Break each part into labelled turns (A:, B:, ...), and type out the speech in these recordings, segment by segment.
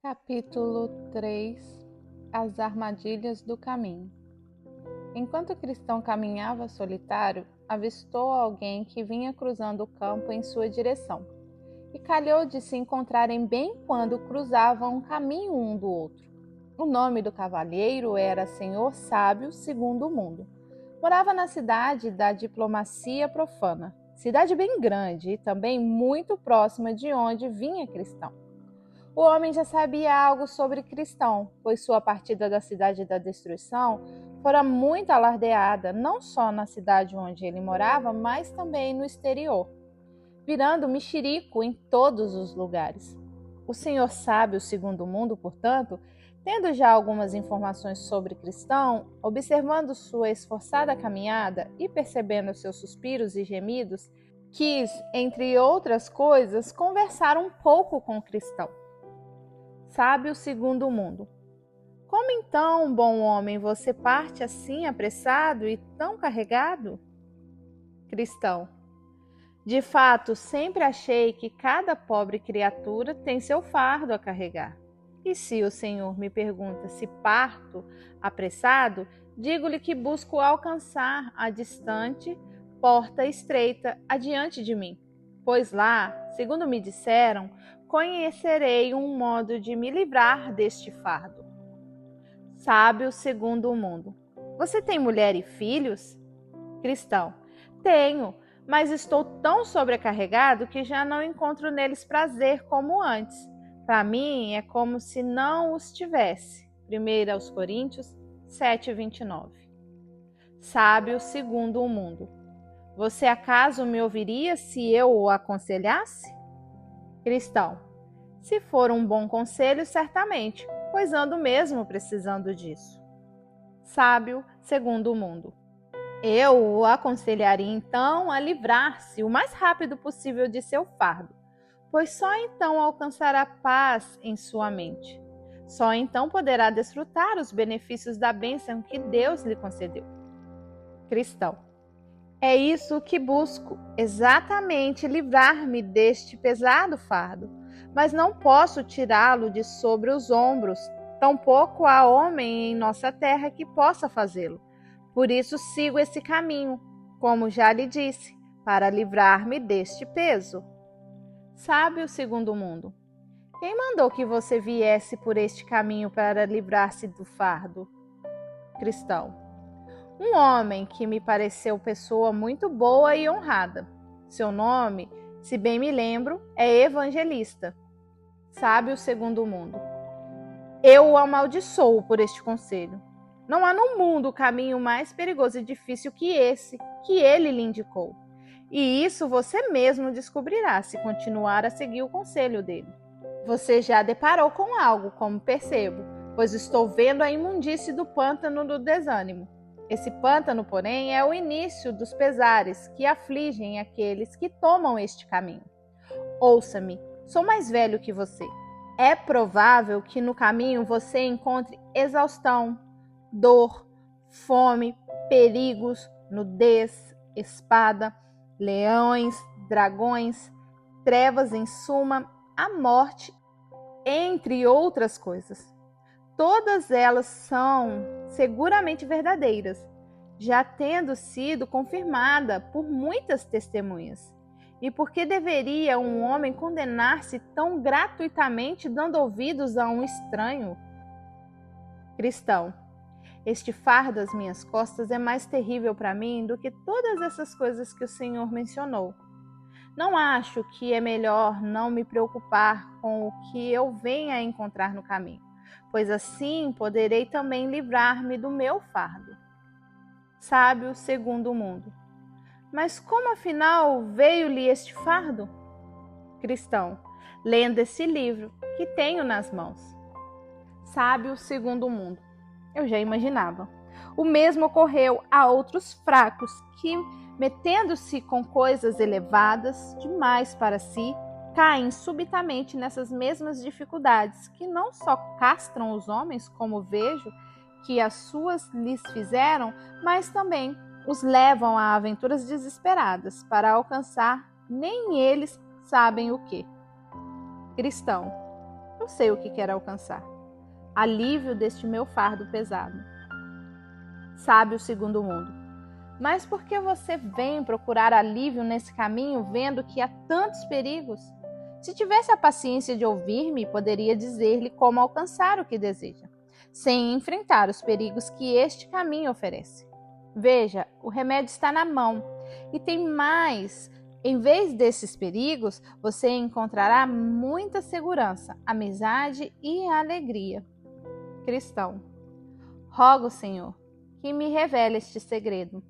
A: Capítulo 3. As armadilhas do caminho. Enquanto o cristão caminhava solitário, avistou alguém que vinha cruzando o campo em sua direção, e calhou de se encontrarem bem quando cruzavam um caminho um do outro. O nome do cavalheiro era Senhor Sábio segundo o mundo. Morava na cidade da diplomacia profana, cidade bem grande e também muito próxima de onde vinha cristão. O homem já sabia algo sobre Cristão, pois sua partida da cidade da destruição fora muito alardeada, não só na cidade onde ele morava, mas também no exterior, virando mexerico em todos os lugares. O senhor sábio segundo o mundo, portanto, tendo já algumas informações sobre Cristão, observando sua esforçada caminhada e percebendo seus suspiros e gemidos, quis, entre outras coisas, conversar um pouco com Cristão. Sábio segundo o mundo. Como então, bom homem, você parte assim apressado e tão carregado? Cristão. De fato, sempre achei que cada pobre criatura tem seu fardo a carregar. E se o Senhor me pergunta se parto apressado, digo-lhe que busco alcançar a distante porta estreita adiante de mim, pois lá, segundo me disseram, conhecerei um modo de me livrar deste fardo. Sábio segundo o mundo. Você tem mulher e filhos? Cristão. Tenho, mas estou tão sobrecarregado que já não encontro neles prazer como antes. Para mim é como se não os tivesse. 1 Coríntios 7:29. Sábio segundo o mundo. Você acaso me ouviria se eu o aconselhasse? Cristão. Se for um bom conselho, certamente, pois ando mesmo precisando disso. Sábio segundo o mundo. Eu o aconselharia então a livrar-se o mais rápido possível de seu fardo, pois só então alcançará paz em sua mente. Só então poderá desfrutar os benefícios da bênção que Deus lhe concedeu. Cristão. É isso que busco, exatamente livrar-me deste pesado fardo, mas não posso tirá-lo de sobre os ombros, tampouco há homem em nossa terra que possa fazê-lo. Por isso sigo esse caminho, como já lhe disse, para livrar-me deste peso. Sábio segundo o mundo. Quem mandou que você viesse por este caminho para livrar-se do fardo? Cristão. Um homem que me pareceu pessoa muito boa e honrada. Seu nome, se bem me lembro, é Evangelista. Sábio segundo o mundo. Eu o amaldiçoo por este conselho. Não há no mundo caminho mais perigoso e difícil que esse, que ele lhe indicou. E isso você mesmo descobrirá se continuar a seguir o conselho dele. Você já deparou com algo, como percebo, pois estou vendo a imundície do pântano do desânimo. Esse pântano, porém, é o início dos pesares que afligem aqueles que tomam este caminho. Ouça-me, sou mais velho que você. É provável que no caminho você encontre exaustão, dor, fome, perigos, nudez, espada, leões, dragões, trevas em suma, a morte, entre outras coisas. Todas elas são seguramente verdadeiras, já tendo sido confirmada por muitas testemunhas. E por que deveria um homem condenar-se tão gratuitamente dando ouvidos a um estranho? Cristão. Este fardo às minhas costas é mais terrível para mim do que todas essas coisas que o Senhor mencionou. Não acho que é melhor não me preocupar com o que eu venha a encontrar no caminho, pois assim poderei também livrar-me do meu fardo. Sábio segundo o mundo. Mas como afinal veio-lhe este fardo? Cristão, lendo esse livro que tenho nas mãos. Sábio segundo o mundo. Eu já imaginava. O mesmo ocorreu a outros fracos que, metendo-se com coisas elevadas demais para si, caem subitamente nessas mesmas dificuldades que não só castram os homens, como vejo que as suas lhes fizeram, mas também os levam a aventuras desesperadas para alcançar nem eles sabem o que. Cristão. Eu sei o que quero alcançar. Alívio deste meu fardo pesado. Sábio segundo mundo. Mas por que você vem procurar alívio nesse caminho, vendo que há tantos perigos? Se tivesse a paciência de ouvir-me, poderia dizer-lhe como alcançar o que deseja, sem enfrentar os perigos que este caminho oferece. Veja, o remédio está na mão. E tem mais. Em vez desses perigos, você encontrará muita segurança, amizade e alegria. Cristão. Rogo, Senhor, que me revele este segredo.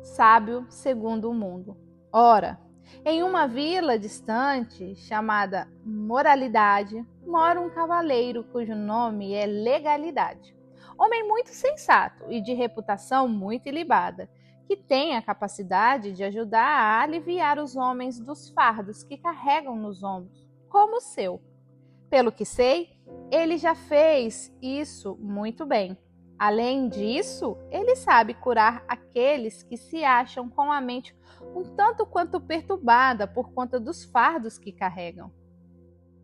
A: Sábio segundo o mundo. Ora, em uma vila distante, chamada Moralidade, mora um cavaleiro cujo nome é Legalidade. Homem muito sensato e de reputação muito ilibada, que tem a capacidade de ajudar a aliviar os homens dos fardos que carregam nos ombros, como o seu. Pelo que sei, ele já fez isso muito bem. Além disso, ele sabe curar aqueles que se acham com a mente um tanto quanto perturbada por conta dos fardos que carregam.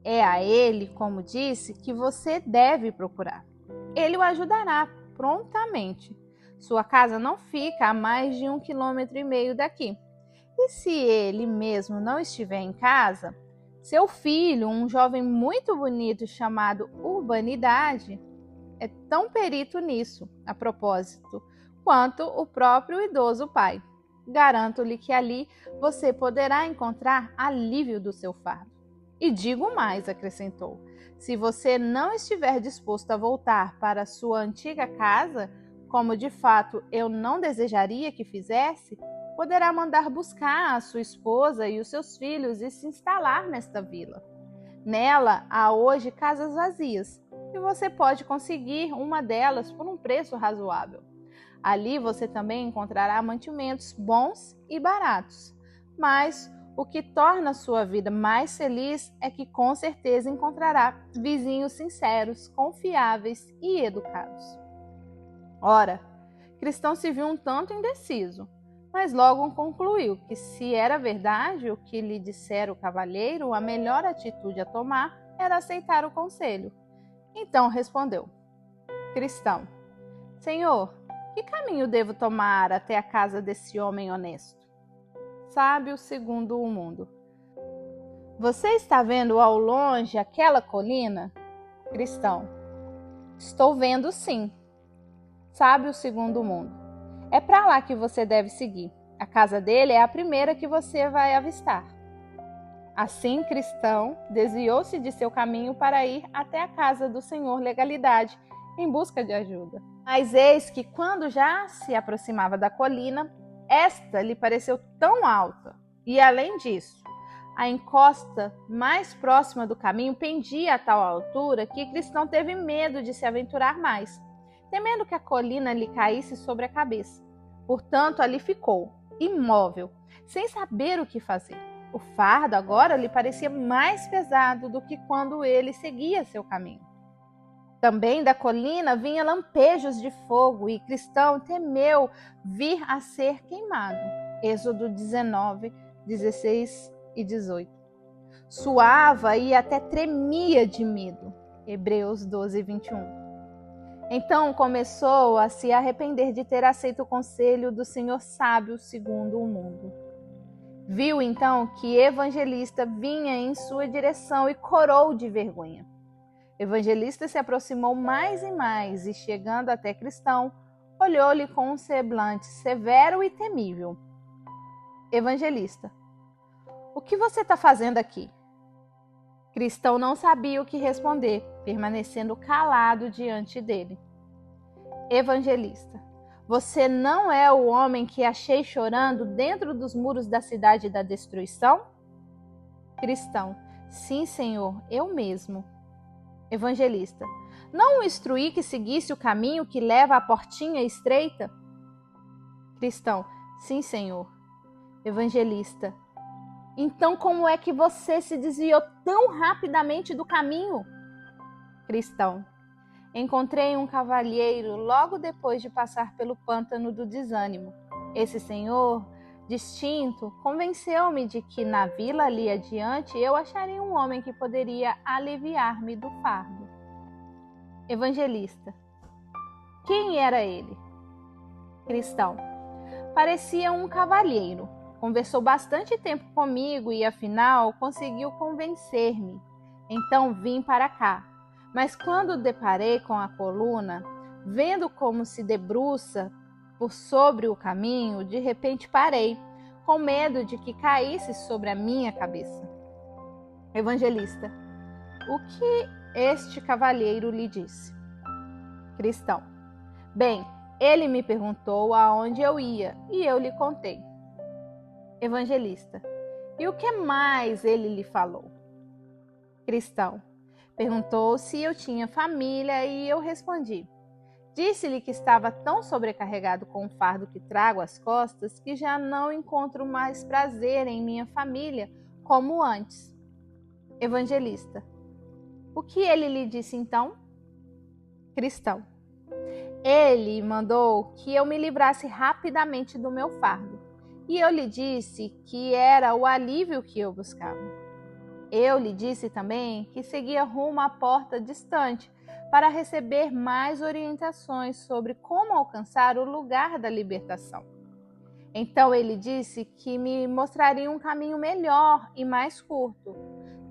A: É a ele, como disse, que você deve procurar. Ele o ajudará prontamente. Sua casa não fica a mais de 1,5 km daqui. E se ele mesmo não estiver em casa, seu filho, um jovem muito bonito chamado Urbanidade, é tão perito nisso, a propósito, quanto o próprio idoso pai. Garanto-lhe que ali você poderá encontrar alívio do seu fardo. E digo mais, acrescentou, se você não estiver disposto a voltar para sua antiga casa, como de fato eu não desejaria que fizesse, poderá mandar buscar a sua esposa e os seus filhos e se instalar nesta vila. Nela há hoje casas vazias, e você pode conseguir uma delas por um preço razoável. Ali você também encontrará mantimentos bons e baratos, mas o que torna a sua vida mais feliz é que com certeza encontrará vizinhos sinceros, confiáveis e educados. Ora, Cristão se viu um tanto indeciso, mas logo concluiu que se era verdade o que lhe dissera o cavalheiro, a melhor atitude a tomar era aceitar o conselho. Então respondeu: Cristão, Senhor, que caminho devo tomar até a casa desse homem honesto? Sábio segundo o mundo. Você está vendo ao longe aquela colina? Cristão. Estou vendo, sim. Sábio segundo o mundo. É para lá que você deve seguir. A casa dele é a primeira que você vai avistar. Assim, Cristão desviou-se de seu caminho para ir até a casa do Senhor Legalidade, em busca de ajuda. Mas eis que, quando já se aproximava da colina, esta lhe pareceu tão alta, e além disso, a encosta mais próxima do caminho pendia a tal altura que Cristão teve medo de se aventurar mais, temendo que a colina lhe caísse sobre a cabeça. Portanto, ali ficou, imóvel, sem saber o que fazer. O fardo agora lhe parecia mais pesado do que quando ele seguia seu caminho. Também da colina vinha lampejos de fogo e Cristão temeu vir a ser queimado. Êxodo 19, 16 e 18. Suava e até tremia de medo. Hebreus 12, 21. Então começou a se arrepender de ter aceito o conselho do Senhor sábio segundo o mundo. Viu então que Evangelista vinha em sua direção e corou de vergonha. Evangelista se aproximou mais e mais e, chegando até Cristão, olhou-lhe com um semblante severo e temível. Evangelista: o que você está fazendo aqui? Cristão não sabia o que responder, permanecendo calado diante dele. Evangelista: você não é o homem que achei chorando dentro dos muros da cidade da destruição? Cristão: sim, Senhor, eu mesmo. Evangelista: não o instruí que seguisse o caminho que leva à portinha estreita? Cristão: sim, Senhor. Evangelista: então como é que você se desviou tão rapidamente do caminho? Cristão: encontrei um cavalheiro logo depois de passar pelo pântano do desânimo. Esse senhor distinto, convenceu-me de que na vila ali adiante eu acharia um homem que poderia aliviar-me do fardo. Evangelista. Quem era ele? Cristão. Parecia um cavalheiro. Conversou bastante tempo comigo e, afinal, conseguiu convencer-me. Então vim para cá. Mas quando deparei com a coluna, vendo como se debruça por sobre o caminho, de repente parei, com medo de que caísse sobre a minha cabeça. Evangelista. O que este cavalheiro lhe disse? Cristão. Bem, ele me perguntou aonde eu ia e eu lhe contei. Evangelista. E o que mais ele lhe falou? Cristão. Perguntou se eu tinha família e eu respondi. Disse-lhe que estava tão sobrecarregado com o fardo que trago às costas que já não encontro mais prazer em minha família como antes. Evangelista. O que ele lhe disse então? Cristão. Ele mandou que eu me livrasse rapidamente do meu fardo, e eu lhe disse que era o alívio que eu buscava. Eu lhe disse também que seguia rumo à porta distante para receber mais orientações sobre como alcançar o lugar da libertação. Então ele disse que me mostraria um caminho melhor e mais curto,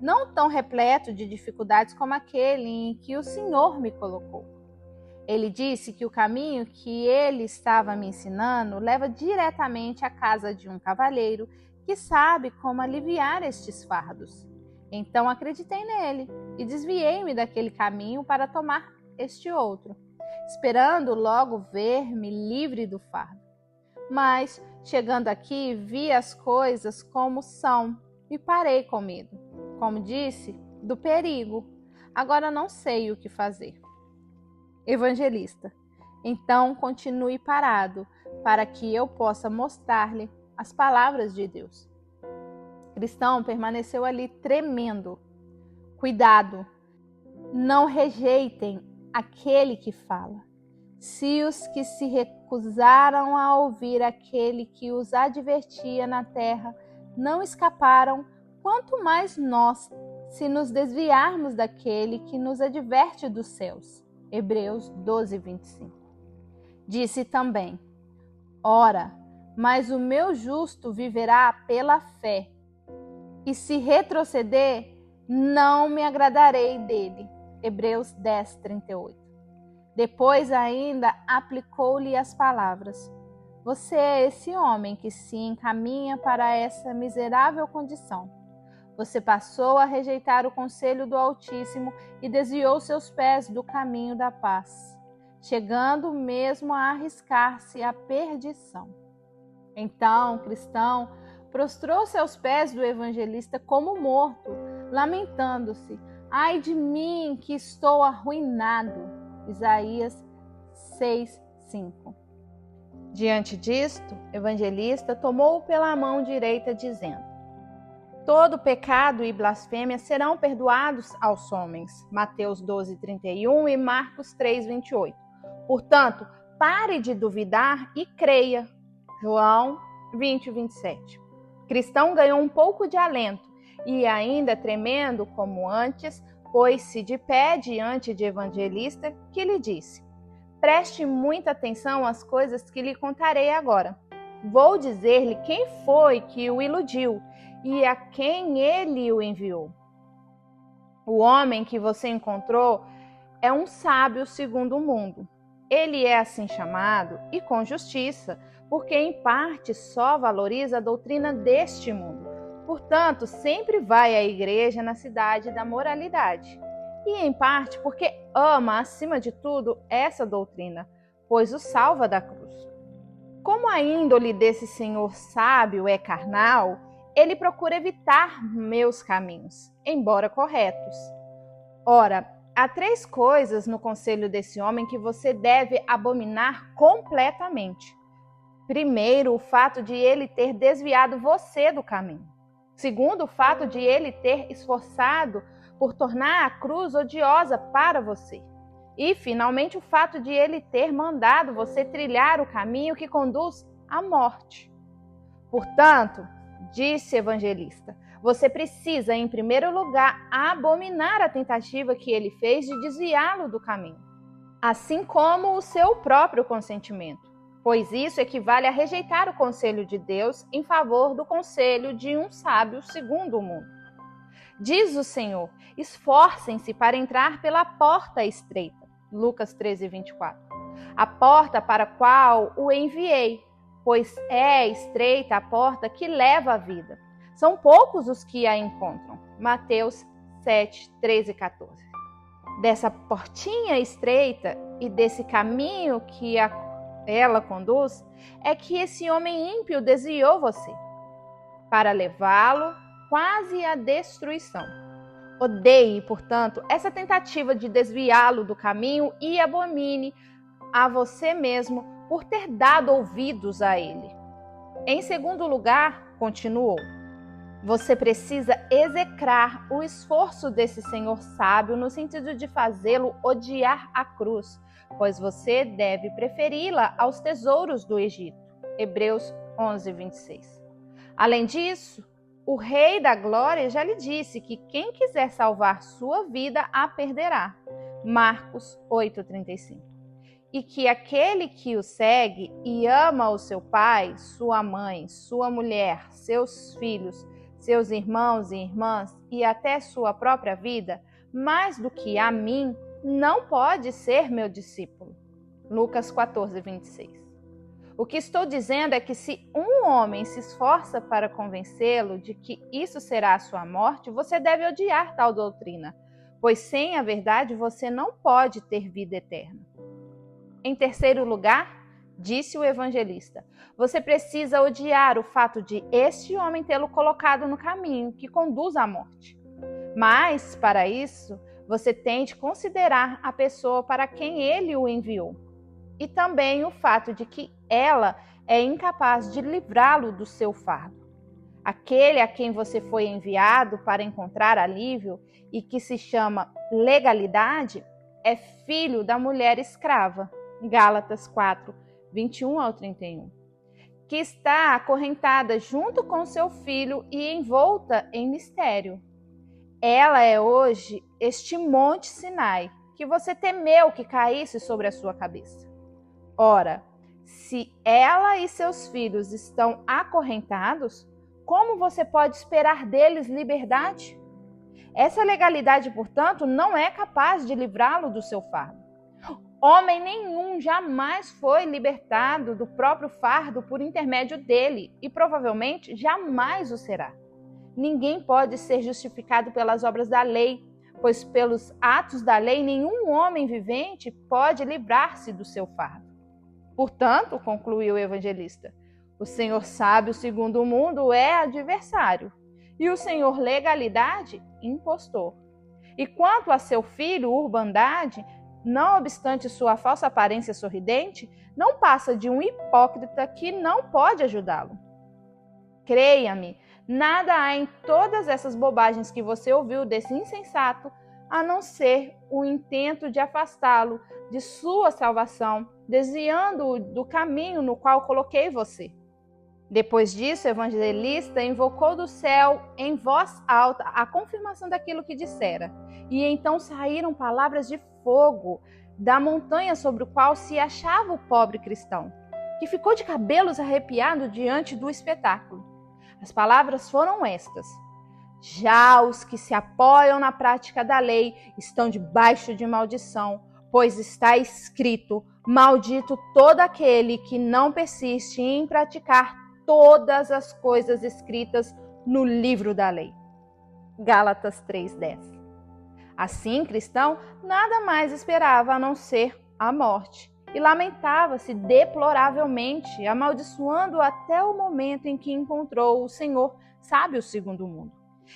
A: não tão repleto de dificuldades como aquele em que o Senhor me colocou. Ele disse que o caminho que ele estava me ensinando leva diretamente à casa de um cavalheiro que sabe como aliviar estes fardos. Então acreditei nele e desviei-me daquele caminho para tomar este outro, esperando logo ver-me livre do fardo. Mas, chegando aqui, vi as coisas como são e parei com medo. Como disse, do perigo. Agora não sei o que fazer. Evangelista. Então continue parado, para que eu possa mostrar-lhe as palavras de Deus. Cristão permaneceu ali tremendo. Cuidado, não rejeitem aquele que fala. Se os que se recusaram a ouvir aquele que os advertia na terra não escaparam, quanto mais nós, se nos desviarmos daquele que nos adverte dos céus. Hebreus 12, 25. Disse também, ora, mas o meu justo viverá pela fé, e se retroceder, não me agradarei dele. Hebreus 10, 38. Depois ainda aplicou-lhe as palavras, você é esse homem que se encaminha para essa miserável condição. Você passou a rejeitar o conselho do Altíssimo e desviou seus pés do caminho da paz, chegando mesmo a arriscar-se à perdição. Então, cristão, prostrou-se aos pés do evangelista como morto, lamentando-se. Ai de mim, que estou arruinado. Isaías 6, 5. Diante disto, o evangelista tomou-o pela mão direita, dizendo, todo pecado e blasfêmia serão perdoados aos homens. Mateus 12, 31 e Marcos 3, 28. Portanto, pare de duvidar e creia. João 20, 27. Cristão ganhou um pouco de alento e, ainda tremendo como antes, pôs-se de pé diante de evangelista, que lhe disse, preste muita atenção às coisas que lhe contarei agora. Vou dizer-lhe quem foi que o iludiu e a quem ele o enviou. O homem que você encontrou é um sábio segundo o mundo. Ele é assim chamado, e com justiça, porque em parte só valoriza a doutrina deste mundo. Portanto, sempre vai à igreja na cidade da moralidade. E em parte porque ama, acima de tudo, essa doutrina, pois o salva da cruz. Como a índole desse senhor sábio é carnal, ele procura evitar meus caminhos, embora corretos. Ora, há 3 coisas no conselho desse homem que você deve abominar completamente. Primeiro, o fato de ele ter desviado você do caminho. Segundo, o fato de ele ter esforçado por tornar a cruz odiosa para você. E, finalmente, o fato de ele ter mandado você trilhar o caminho que conduz à morte. Portanto, disse Evangelista, você precisa, em primeiro lugar, abominar a tentativa que ele fez de desviá-lo do caminho, assim como o seu próprio consentimento, pois isso equivale a rejeitar o conselho de Deus em favor do conselho de um sábio segundo o mundo. Diz o Senhor, esforcem-se para entrar pela porta estreita. Lucas 13, 24. A porta para a qual o enviei, pois é estreita a porta que leva à vida. São poucos os que a encontram. Mateus 7, 13 e 14. Dessa portinha estreita e desse caminho que ela conduz, é que esse homem ímpio desviou você, para levá-lo quase à destruição. Odeie, portanto, essa tentativa de desviá-lo do caminho e abomine a você mesmo por ter dado ouvidos a ele. Em segundo lugar, continuou, você precisa execrar o esforço desse Senhor sábio no sentido de fazê-lo odiar a cruz, pois você deve preferi-la aos tesouros do Egito. Hebreus 11, 26. Além disso, o Rei da Glória já lhe disse que quem quiser salvar sua vida a perderá. Marcos 8,35. E que aquele que o segue e ama o seu pai, sua mãe, sua mulher, seus filhos, seus irmãos e irmãs e até sua própria vida, mais do que a mim, não pode ser meu discípulo. Lucas 14, 26. O que estou dizendo é que se um homem se esforça para convencê-lo de que isso será a sua morte, você deve odiar tal doutrina, pois sem a verdade você não pode ter vida eterna. Em terceiro lugar, disse o evangelista, você precisa odiar o fato de este homem tê-lo colocado no caminho que conduz à morte. Mas, para isso, você tem de considerar a pessoa para quem ele o enviou. E também o fato de que ela é incapaz de livrá-lo do seu fardo. Aquele a quem você foi enviado para encontrar alívio e que se chama legalidade é filho da mulher escrava, Gálatas 4, 21 ao 31, que está acorrentada junto com seu filho e envolta em mistério. Ela é hoje este monte Sinai, que você temeu que caísse sobre a sua cabeça. Ora, se ela e seus filhos estão acorrentados, como você pode esperar deles liberdade? Essa legalidade, portanto, não é capaz de livrá-lo do seu fardo. Homem nenhum jamais foi libertado do próprio fardo por intermédio dele e provavelmente jamais o será. Ninguém pode ser justificado pelas obras da lei, pois pelos atos da lei nenhum homem vivente pode livrar-se do seu fardo. Portanto, concluiu o evangelista, o Senhor sábio segundo o mundo é adversário e o Senhor legalidade, impostor. E quanto a seu filho, urbandade, não obstante sua falsa aparência sorridente, não passa de um hipócrita que não pode ajudá-lo. Creia-me, nada há em todas essas bobagens que você ouviu desse insensato, a não ser o intento de afastá-lo de sua salvação, desviando-o do caminho no qual coloquei você. Depois disso, o evangelista invocou do céu em voz alta a confirmação daquilo que dissera. E então saíram palavras de fogo da montanha sobre o qual se achava o pobre cristão, que ficou de cabelos arrepiado diante do espetáculo. As palavras foram estas: já os que se apoiam na prática da lei estão debaixo de maldição, pois está escrito: maldito todo aquele que não persiste em praticar todas as coisas escritas no livro da lei. Gálatas 3:10. Assim, cristão nada mais esperava a não ser a morte e lamentava-se deploravelmente, amaldiçoando até o momento em que encontrou o Senhor sábio segundo o mundo.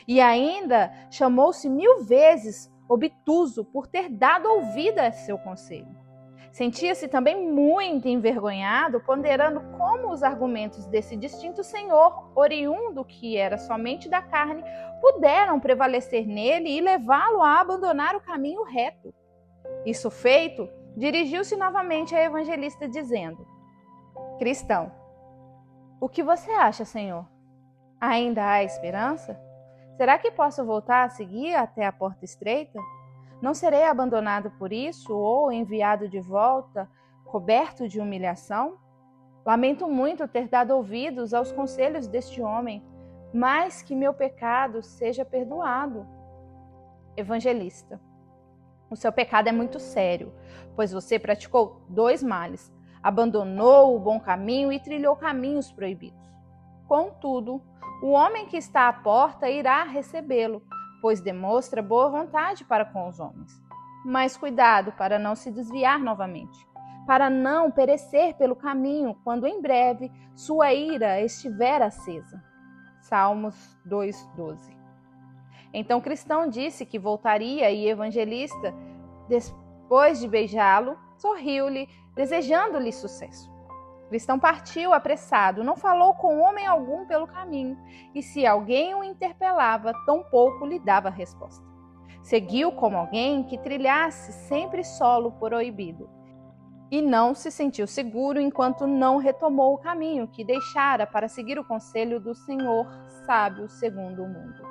A: E ainda chamou-se 1000 vezes obtuso por ter dado ouvido a seu conselho. Sentia-se também muito envergonhado, ponderando como os argumentos desse distinto senhor, oriundo que era somente da carne, puderam prevalecer nele e levá-lo a abandonar o caminho reto. Isso feito, dirigiu-se novamente ao evangelista dizendo: cristão, O que você acha, Senhor? Ainda há esperança? Será que posso voltar a seguir até a porta estreita? Não serei abandonado por isso ou enviado de volta, coberto de humilhação? Lamento muito ter dado ouvidos aos conselhos deste homem, mas que meu pecado seja perdoado. Evangelista. O seu pecado é muito sério, pois você praticou 2 males, abandonou o bom caminho e trilhou caminhos proibidos. Contudo, o homem que está à porta irá recebê-lo, pois demonstra boa vontade para com os homens. Mas cuidado para não se desviar novamente, para não perecer pelo caminho, quando em breve sua ira estiver acesa. Salmos 2:12. Então o cristão disse que voltaria e Evangelista, depois de beijá-lo, sorriu-lhe, desejando-lhe sucesso. O cristão partiu apressado, não falou com homem algum pelo caminho, e se alguém o interpelava, tampouco lhe dava resposta. Seguiu como alguém que trilhasse sempre solo proibido, e não se sentiu seguro enquanto não retomou o caminho que deixara para seguir o conselho do Senhor sábio segundo o mundo.